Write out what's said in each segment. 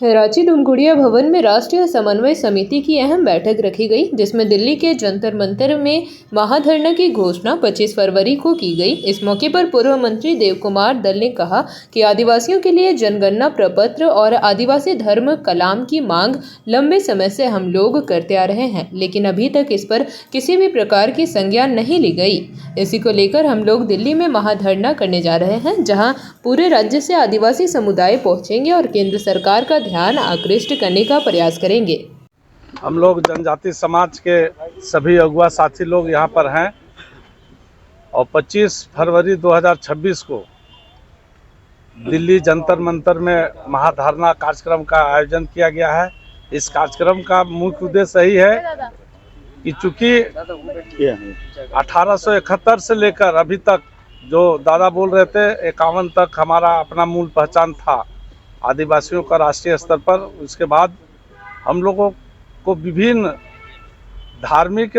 रांची डुमगुड़िया भवन में राष्ट्रीय समन्वय समिति की अहम बैठक रखी गई, जिसमें दिल्ली के जंतर मंतर में महाधरना की घोषणा 25 फरवरी को की गई। इस मौके पर पूर्व मंत्री देव कुमार दल ने कहा कि आदिवासियों के लिए जनगणना प्रपत्र और आदिवासी धर्म कलाम की मांग लंबे समय से हम लोग करते आ रहे हैं, लेकिन अभी तक इस पर किसी भी प्रकार की संज्ञान नहीं ली गई। इसी को लेकर हम लोग दिल्ली में महाधरना करने जा रहे हैं, जहाँ पूरे राज्य से आदिवासी समुदाय पहुंचेंगे और केंद्र सरकार का ध्यान आकृष्ट करने का प्रयास करेंगे। हम लोग जनजाति समाज के सभी अगुआ साथी लोग यहाँ पर हैं और 25 फरवरी 2026 को दिल्ली जंतर मंतर में महाधरना कार्यक्रम का आयोजन किया गया है। इस कार्यक्रम का मुख्य उद्देश्य यही है कि चूंकि 1871 से लेकर अभी तक जो दादा बोल रहे थे 51 तक हमारा अपना मूल पहचान था आदिवासियों का राष्ट्रीय स्तर पर। उसके बाद हम लोगों को विभिन्न धार्मिक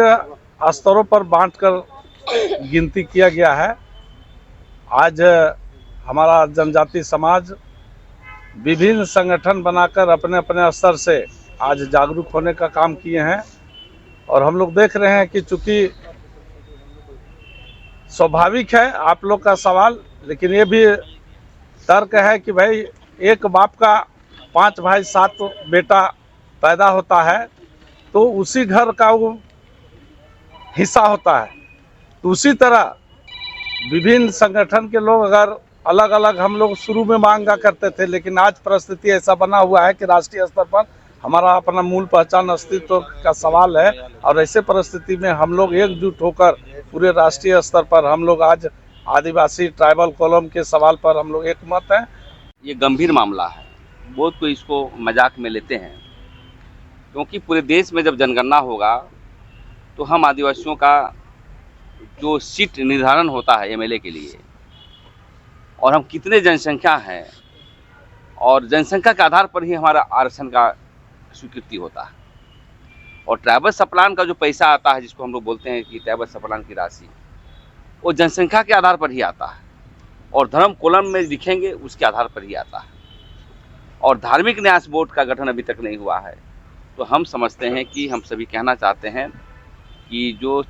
स्तरों पर बांटकर गिनती किया गया है। आज हमारा जनजाति समाज विभिन्न संगठन बनाकर अपने अपने स्तर से आज जागरूक होने का काम किए हैं और हम लोग देख रहे हैं कि चूंकि स्वाभाविक है आप लोग का सवाल, लेकिन ये भी तर्क है कि भाई एक बाप का 5 भाई 7 बेटा पैदा होता है तो उसी घर का वो हिस्सा होता है। तो उसी तरह विभिन्न संगठन के लोग अगर अलग अलग हम लोग शुरू में मांगा करते थे, लेकिन आज परिस्थिति ऐसा बना हुआ है कि राष्ट्रीय स्तर पर हमारा अपना मूल पहचान अस्तित्व का सवाल है और ऐसे परिस्थिति में हम लोग एकजुट होकर पूरे राष्ट्रीय स्तर पर हम लोग आज आदिवासी ट्राइबल कॉलम के सवाल पर हम लोग एकमत हैं। ये गंभीर मामला है, बहुत कोई इसको मजाक में लेते हैं, क्योंकि पूरे देश में जब जनगणना होगा तो हम आदिवासियों का जो सीट निर्धारण होता है एमएलए के लिए और हम कितने जनसंख्या हैं और जनसंख्या के आधार पर ही हमारा आरक्षण का स्वीकृति होता है। और ट्राइबल सप्लान का जो पैसा आता है, जिसको हम लोग बोलते हैं कि ट्राइबल सप्लान की राशि, वो जनसंख्या के आधार पर ही आता है और धर्म कॉलम में लिखेंगे उसके आधार पर ही आता है। और धार्मिक न्यास बोर्ड का गठन अभी तक नहीं हुआ है। तो हम समझते हैं कि हम सभी कहना चाहते हैं कि जो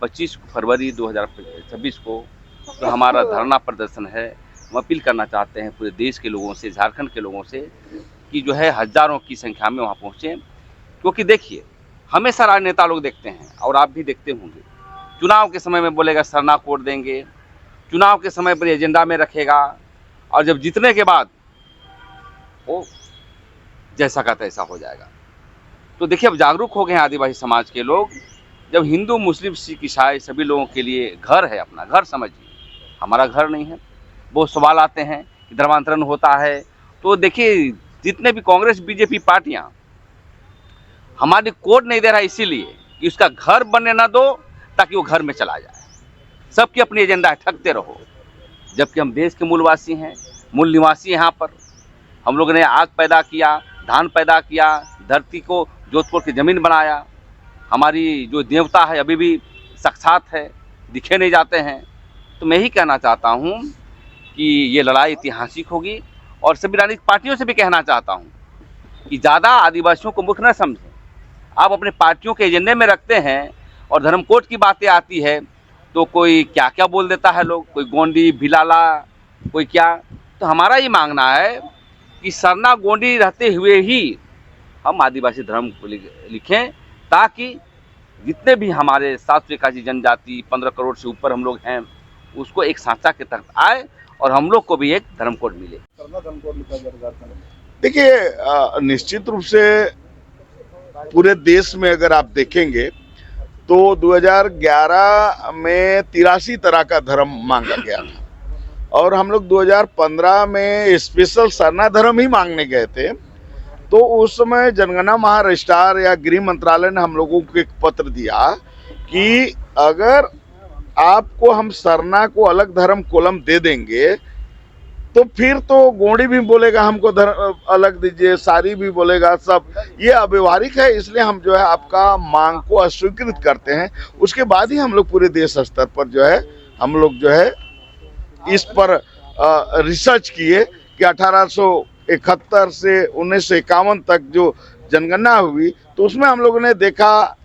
25 फरवरी 2026 को जो हमारा धरना प्रदर्शन है, हम अपील करना चाहते हैं पूरे देश के लोगों से, झारखंड के लोगों से कि जो है हज़ारों की संख्या में वहाँ पहुँचें। क्योंकि देखिए, हमेशा राजनेता लोग देखते हैं और आप भी देखते होंगे, चुनाव के समय में बोलेगा सरना कोड देंगे, चुनाव के समय पर एजेंडा में रखेगा और जब जीतने के बाद वो जैसा का तैसा हो जाएगा। तो देखिए, अब जागरूक हो गए हैं आदिवासी समाज के लोग। जब हिंदू मुस्लिम सिख ईसाई सभी लोगों के लिए घर है, अपना घर समझिए, हमारा घर नहीं है। बहुत सवाल आते हैं कि धर्मांतरण होता है। तो देखिए, जितने भी कांग्रेस बीजेपी पार्टियां हमारी कोड नहीं दे रहा, इसीलिए कि उसका घर बनने ना दो ताकि वो घर में चला जाए। सबकी अपनी एजेंडा है, ठगते रहो। जबकि हम देश के मूलवासी हैं, मूल निवासी। यहाँ पर हम लोगों ने आग पैदा किया, धान पैदा किया, धरती को जोधपुर की ज़मीन बनाया। हमारी जो देवता है अभी भी साक्षात है, दिखे नहीं जाते हैं। तो मैं ही कहना चाहता हूँ कि ये लड़ाई ऐतिहासिक होगी और सभी राजनीतिक पार्टियों से भी कहना चाहता हूँ कि ज़्यादा आदिवासियों को मुख्य न समझें। आप अपने पार्टियों के एजेंडे में रखते हैं और धर्म कोड की बातें आती है तो कोई क्या क्या बोल देता है लोग, कोई गोंडी भिलाला, कोई क्या। तो हमारा ये मांगना है कि सरना गोंडी रहते हुए ही हम आदिवासी धर्म को लिखें, ताकि जितने भी हमारे 781 जनजाति 15 करोड़ से ऊपर हम लोग हैं, उसको एक सांचा के तहत आए और हम लोग को भी एक धर्म कोड मिले। देखिए, निश्चित रूप से पूरे देश में अगर आप देखेंगे तो 2011 में 83 तरह का धर्म मांगा गया था और हम लोग 2015 में स्पेशल सरना धर्म ही मांगने गए थे। तो उस समय जनगणना महारजिस्ट्रार या गृह मंत्रालय ने हम लोगों को एक पत्र दिया कि अगर आपको हम सरना को अलग धर्म कॉलम दे देंगे तो फिर तो गोंडी भी बोलेगा हमको अलग दीजिए, सारी भी बोलेगा, सब ये अव्यवहारिक है। इसलिए हम जो है आपका मांग को अस्वीकृत करते हैं। उसके बाद ही हम लोग पूरे देश स्तर पर जो है हम लोग जो है इस पर रिसर्च किए कि 1971 से 1951 तक जो जनगणना हुई, तो उसमें हम लोगों ने देखा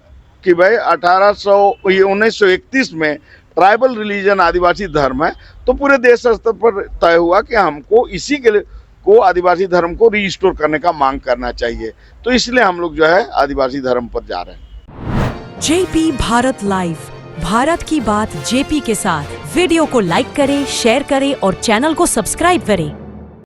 कि भाई 1931 में ट्राइबल रिलीजन आदिवासी धर्म है, तो पूरे देश स्तर पर तय हुआ कि हमको इसी के लिए को आदिवासी धर्म को रीस्टोर करने का मांग करना चाहिए। तो इसलिए हम लोग जो है आदिवासी धर्म पर जा रहे हैं। जेपी भारत लाइव, भारत की बात जेपी के साथ। वीडियो को लाइक करें, शेयर करें और चैनल को सब्सक्राइब करें।